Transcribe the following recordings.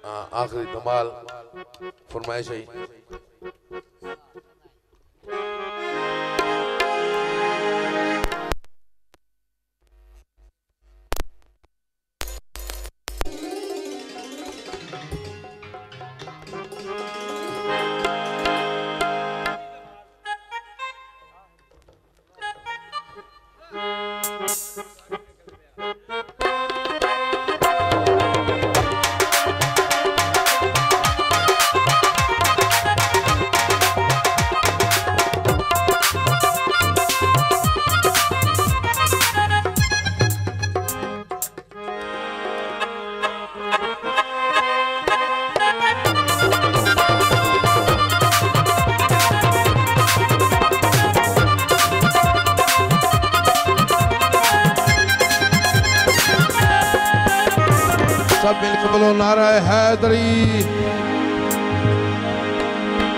आखिरी धमाल फरमाइश है। सब मिलकर बोलो नारा हैदरी।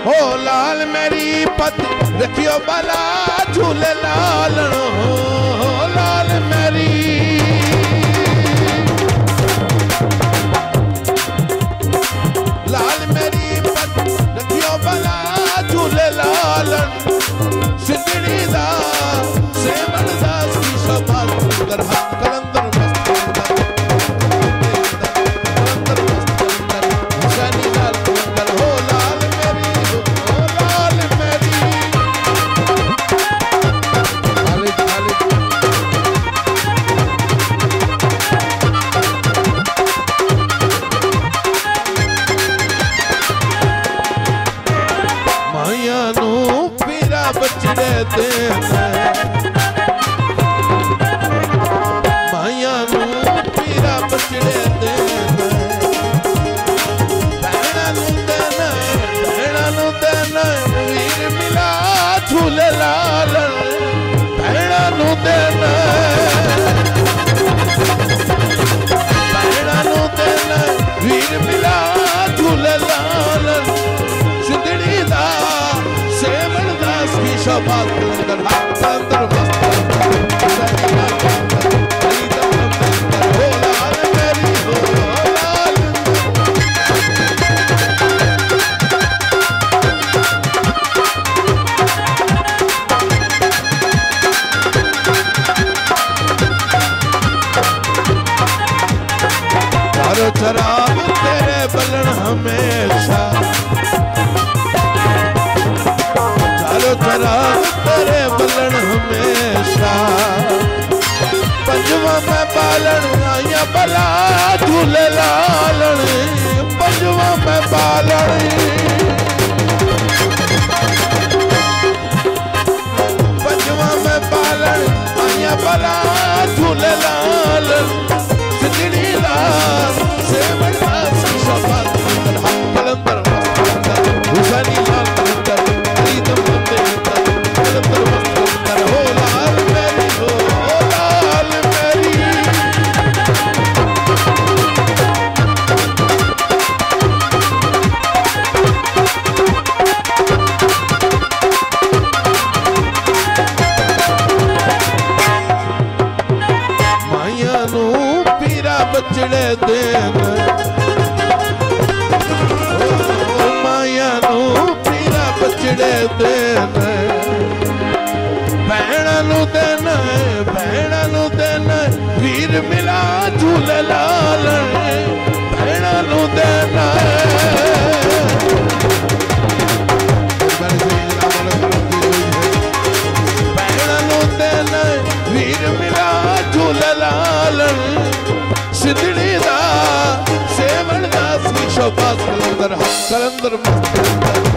हो लाल मेरी पति रखियो बला झूले लाल, हो लाल मेरी लाल मेरी पति रखियो बला झूले लाल। सिंधड़ी दा सेमन दास की शबाद कर हाथ कलंदर चराग तेरे बलन हमेशा, चारो चराग तेरे बलन हमेशा। पंजवा में बालन आया बला झूले लालन, पंजवा में बालन पंजवा में बालन आया बला झूले लालन। सिंधड़ी लाल सेमन दास की शबाद कलंदर हुसैनी लाल कलंदर प्रीतम कलंदर कलंदर हो लाल मेरी, हो लाल मेरी। माया नू पीरा बचड़े देन, माया नू पीरा बचड़े देन। भैणा नू देना, भैणा नू देना वीर मिला झूले लाल। भैणा नू देना भैणा नू देना वीर मिला झूले लाल। सिंधड़ी दा सेमन दास की शबाद कलंदर कलंदर मस्त